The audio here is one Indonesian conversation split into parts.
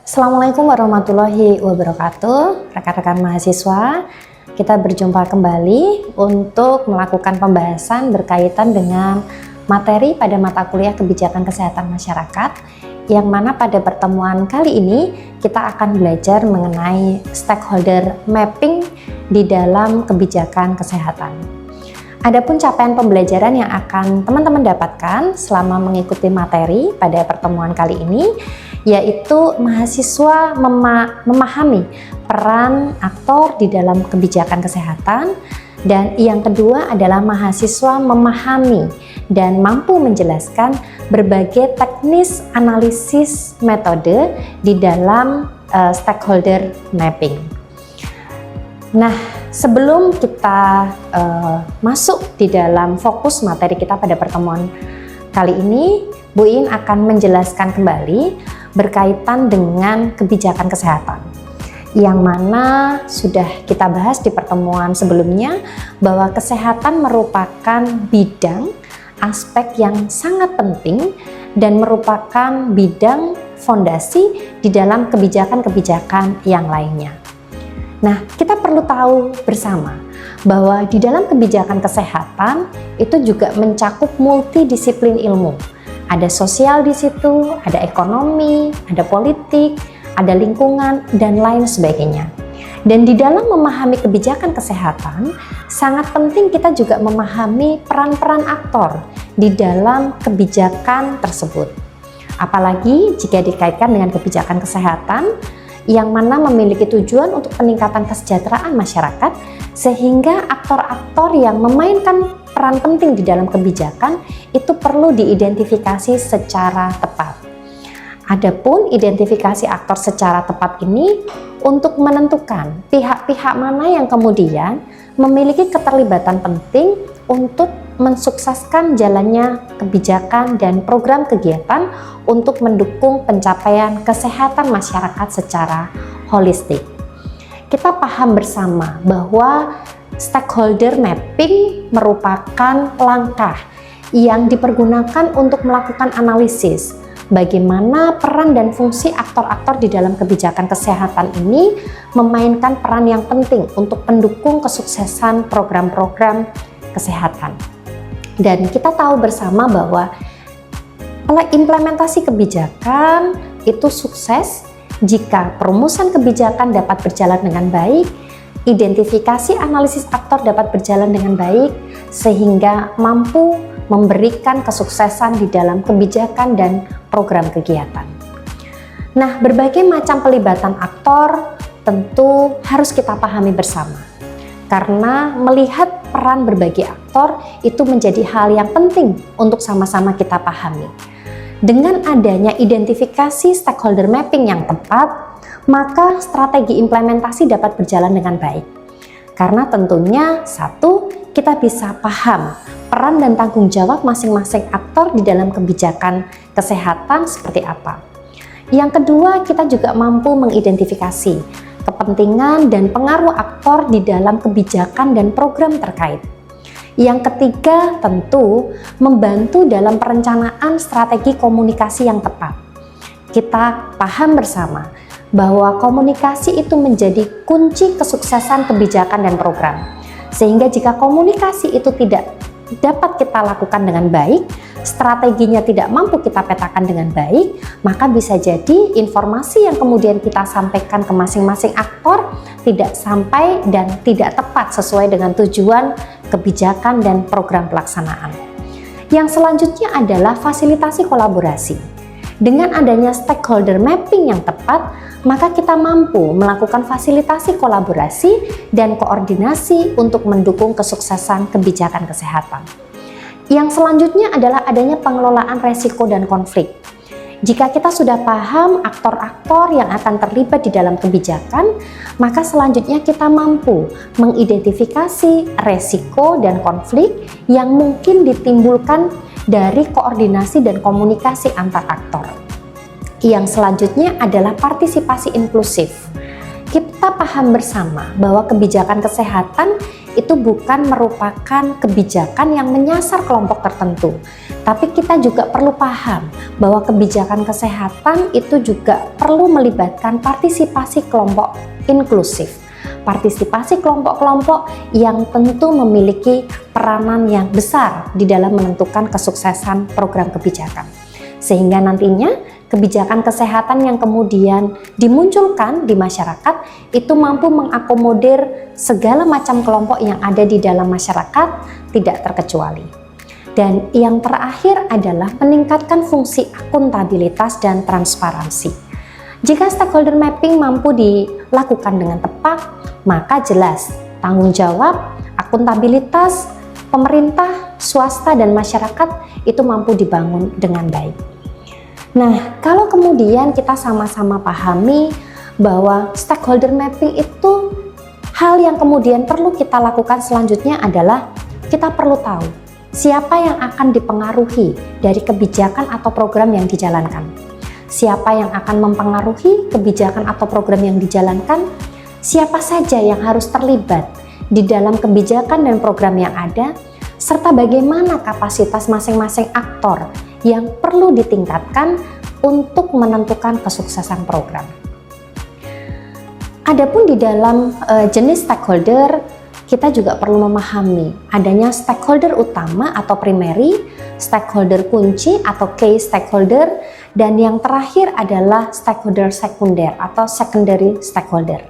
Assalamualaikum warahmatullahi wabarakatuh, rekan-rekan mahasiswa. Kita berjumpa kembali untuk melakukan pembahasan berkaitan dengan materi pada mata kuliah Kebijakan Kesehatan Masyarakat, yang mana pada pertemuan kali ini kita akan belajar mengenai stakeholder mapping di dalam kebijakan kesehatan. Adapun capaian pembelajaran yang akan teman-teman dapatkan selama mengikuti materi pada pertemuan kali ini, yaitu mahasiswa memahami peran aktor di dalam kebijakan kesehatan, dan yang kedua adalah mahasiswa memahami dan mampu menjelaskan berbagai teknis analisis metode di dalam stakeholder mapping. Nah, sebelum kita masuk di dalam fokus materi kita pada pertemuan kali ini, Bu In akan menjelaskan kembali berkaitan dengan kebijakan kesehatan, yang mana sudah kita bahas di pertemuan sebelumnya bahwa kesehatan merupakan bidang aspek yang sangat penting dan merupakan bidang fondasi di dalam kebijakan-kebijakan yang lainnya. Nah, kita perlu tahu bersama bahwa di dalam kebijakan kesehatan itu juga mencakup multidisiplin ilmu. Ada sosial di situ, ada ekonomi, ada politik, ada lingkungan, dan lain sebagainya. Dan di dalam memahami kebijakan kesehatan, sangat penting kita juga memahami peran-peran aktor di dalam kebijakan tersebut. Apalagi jika dikaitkan dengan kebijakan kesehatan, yang mana memiliki tujuan untuk peningkatan kesejahteraan masyarakat, sehingga aktor-aktor yang memainkan peran penting di dalam kebijakan itu perlu diidentifikasi secara tepat. Adapun identifikasi aktor secara tepat ini untuk menentukan pihak-pihak mana yang kemudian memiliki keterlibatan penting untuk mensukseskan jalannya kebijakan dan program kegiatan untuk mendukung pencapaian kesehatan masyarakat secara holistik. Kita paham bersama bahwa stakeholder mapping merupakan langkah yang dipergunakan untuk melakukan analisis bagaimana peran dan fungsi aktor-aktor di dalam kebijakan kesehatan ini memainkan peran yang penting untuk mendukung kesuksesan program-program kesehatan. Dan kita tahu bersama bahwa implementasi kebijakan itu sukses jika perumusan kebijakan dapat berjalan dengan baik, identifikasi analisis aktor dapat berjalan dengan baik, sehingga mampu memberikan kesuksesan di dalam kebijakan dan program kegiatan. Nah, berbagai macam pelibatan aktor tentu harus kita pahami bersama, karena melihat peran berbagai aktor itu menjadi hal yang penting untuk sama-sama kita pahami. Dengan adanya identifikasi stakeholder mapping yang tepat, maka strategi implementasi dapat berjalan dengan baik. Karena tentunya satu, kita bisa paham peran dan tanggung jawab masing-masing aktor di dalam kebijakan kesehatan seperti apa. Yang kedua, kita juga mampu mengidentifikasi kepentingan dan pengaruh aktor di dalam kebijakan dan program terkait. Yang ketiga, tentu membantu dalam perencanaan strategi komunikasi yang tepat. Kita paham bersama bahwa komunikasi itu menjadi kunci kesuksesan kebijakan dan program. Sehingga jika komunikasi itu tidak dapat kita lakukan dengan baik, strateginya tidak mampu kita petakan dengan baik, maka bisa jadi informasi yang kemudian kita sampaikan ke masing-masing aktor tidak sampai dan tidak tepat sesuai dengan tujuan kebijakan dan program pelaksanaan. Yang selanjutnya adalah fasilitasi kolaborasi. Dengan adanya stakeholder mapping yang tepat, maka kita mampu melakukan fasilitasi kolaborasi dan koordinasi untuk mendukung kesuksesan kebijakan kesehatan. Yang selanjutnya adalah adanya pengelolaan resiko dan konflik. Jika kita sudah paham aktor-aktor yang akan terlibat di dalam kebijakan, maka selanjutnya kita mampu mengidentifikasi resiko dan konflik yang mungkin ditimbulkan dari koordinasi dan komunikasi antar aktor. Yang selanjutnya adalah partisipasi inklusif. Kita paham bersama bahwa kebijakan kesehatan itu bukan merupakan kebijakan yang menyasar kelompok tertentu, tapi kita juga perlu paham bahwa kebijakan kesehatan itu juga perlu melibatkan partisipasi kelompok inklusif, partisipasi kelompok-kelompok yang tentu memiliki peranan yang besar di dalam menentukan kesuksesan program kebijakan, sehingga nantinya kebijakan kesehatan yang kemudian dimunculkan di masyarakat itu mampu mengakomodir segala macam kelompok yang ada di dalam masyarakat, tidak terkecuali. Dan yang terakhir adalah meningkatkan fungsi akuntabilitas dan transparansi. Jika stakeholder mapping mampu dilakukan dengan tepat, maka jelas tanggung jawab, akuntabilitas pemerintah, swasta, dan masyarakat itu mampu dibangun dengan baik. Nah, kalau kemudian kita sama-sama pahami bahwa stakeholder mapping itu hal yang kemudian perlu kita lakukan selanjutnya adalah kita perlu tahu siapa yang akan dipengaruhi dari kebijakan atau program yang dijalankan. Siapa yang akan mempengaruhi kebijakan atau program yang dijalankan, siapa saja yang harus terlibat di dalam kebijakan dan program yang ada, serta bagaimana kapasitas masing-masing aktor yang perlu ditingkatkan untuk menentukan kesuksesan program. Adapun di dalam jenis stakeholder, kita juga perlu memahami adanya stakeholder utama atau primary, stakeholder kunci atau key stakeholder, dan yang terakhir adalah stakeholder sekunder atau secondary stakeholder.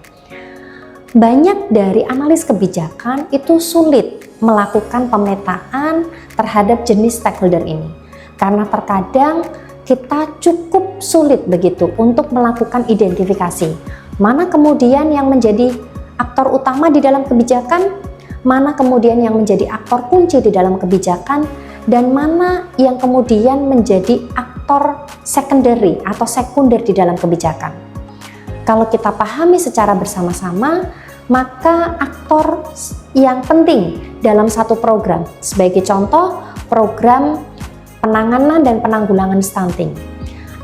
Banyak dari analis kebijakan itu sulit melakukan pemetaan terhadap jenis stakeholder ini, karena terkadang kita cukup sulit begitu untuk melakukan identifikasi mana kemudian yang menjadi aktor utama di dalam kebijakan, mana kemudian yang menjadi aktor kunci di dalam kebijakan, dan mana yang kemudian menjadi aktor secondary atau sekunder di dalam kebijakan. Kalau kita pahami secara bersama-sama, maka aktor yang penting dalam satu program, sebagai contoh program penanganan dan penanggulangan stunting.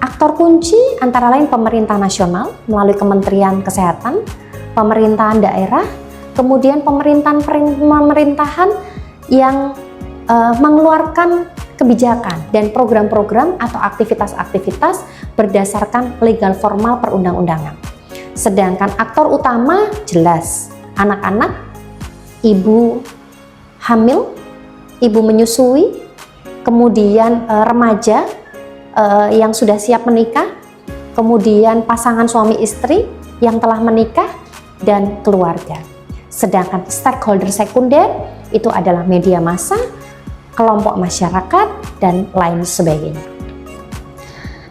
Aktor kunci antara lain pemerintah nasional melalui Kementerian Kesehatan, pemerintahan daerah, kemudian pemerintahan yang mengeluarkan kebijakan dan program-program atau aktivitas-aktivitas berdasarkan legal formal perundang-undangan. Sedangkan aktor utama jelas anak-anak, ibu hamil, ibu menyusui, kemudian remaja yang sudah siap menikah, kemudian pasangan suami istri yang telah menikah, dan keluarga. Sedangkan stakeholder sekunder itu adalah media massa, kelompok masyarakat, dan lain sebagainya.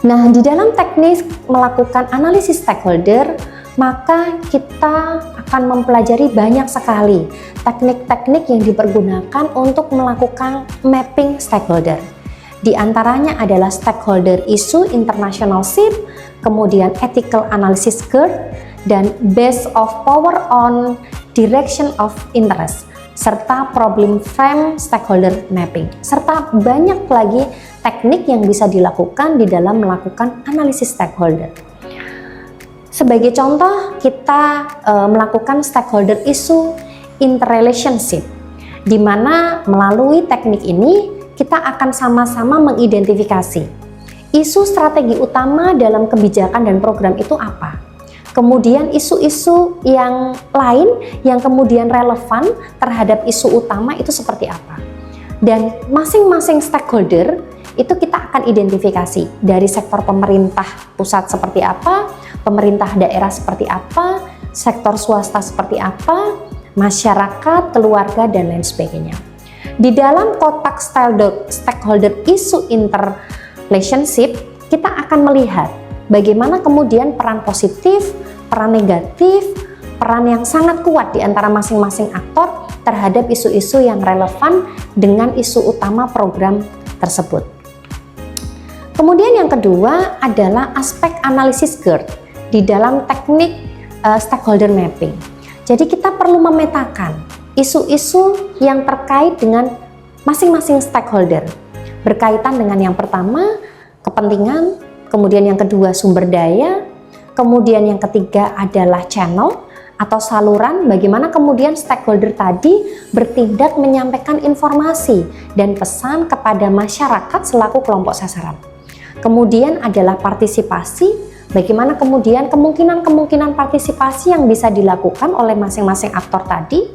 Nah, di dalam teknik melakukan analisis stakeholder, maka kita akan mempelajari banyak sekali teknik-teknik yang dipergunakan untuk melakukan mapping stakeholder. Di antaranya adalah stakeholder issue international shift, kemudian ethical analysis GERD, dan base of power on direction of interest, serta problem frame stakeholder mapping, serta banyak lagi teknik yang bisa dilakukan di dalam melakukan analisis stakeholder. Sebagai contoh, kita melakukan stakeholder issue interrelationship, di mana melalui teknik ini kita akan sama-sama mengidentifikasi isu strategi utama dalam kebijakan dan program itu apa. Kemudian isu-isu yang lain yang kemudian relevan terhadap isu utama itu seperti apa. Dan masing-masing stakeholder itu kita akan identifikasi dari sektor pemerintah pusat seperti apa, pemerintah daerah seperti apa, sektor swasta seperti apa, masyarakat, keluarga, dan lain sebagainya. Di dalam kotak stakeholder issue interrelationship, kita akan melihat bagaimana kemudian peran positif, peran negatif, peran yang sangat kuat di antara masing-masing aktor terhadap isu-isu yang relevan dengan isu utama program tersebut. Kemudian yang kedua adalah aspek analisis GERD di dalam teknik stakeholder mapping. Jadi kita perlu memetakan isu-isu yang terkait dengan masing-masing stakeholder, berkaitan dengan yang pertama kepentingan, kemudian yang kedua sumber daya, kemudian yang ketiga adalah channel atau saluran bagaimana kemudian stakeholder tadi bertindak menyampaikan informasi dan pesan kepada masyarakat selaku kelompok sasaran. Kemudian adalah partisipasi, bagaimana kemudian kemungkinan partisipasi yang bisa dilakukan oleh masing-masing aktor tadi,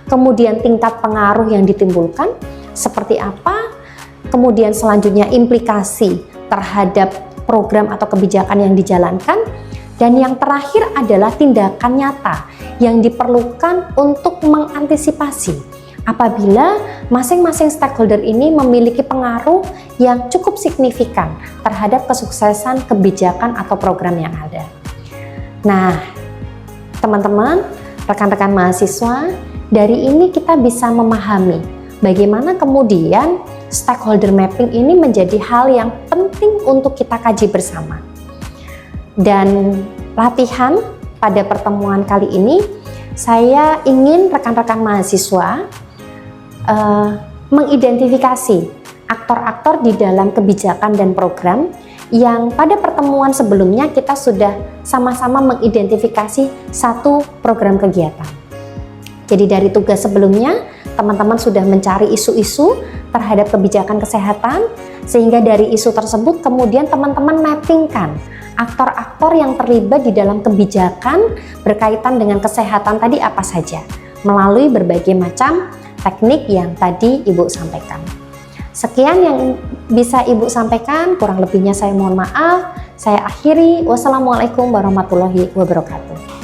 kemudian tingkat pengaruh yang ditimbulkan seperti apa, kemudian selanjutnya implikasi terhadap program atau kebijakan yang dijalankan, dan yang terakhir adalah tindakan nyata yang diperlukan untuk mengantisipasi apabila masing-masing stakeholder ini memiliki pengaruh yang cukup signifikan terhadap kesuksesan kebijakan atau program yang ada. Nah, teman-teman, rekan-rekan mahasiswa, dari ini kita bisa memahami bagaimana kemudian stakeholder mapping ini menjadi hal yang penting untuk kita kaji bersama. Dan latihan pada pertemuan kali ini, saya ingin rekan-rekan mahasiswa mengidentifikasi aktor-aktor di dalam kebijakan dan program yang pada pertemuan sebelumnya kita sudah sama-sama mengidentifikasi satu program kegiatan. Jadi dari tugas sebelumnya, teman-teman sudah mencari isu-isu terhadap kebijakan kesehatan, sehingga dari isu tersebut kemudian teman-teman mappingkan aktor-aktor yang terlibat di dalam kebijakan berkaitan dengan kesehatan tadi apa saja, melalui berbagai macam teknik yang tadi Ibu sampaikan. Sekian yang bisa Ibu sampaikan, kurang lebihnya saya mohon maaf. Saya akhiri. Wassalamualaikum warahmatullahi wabarakatuh.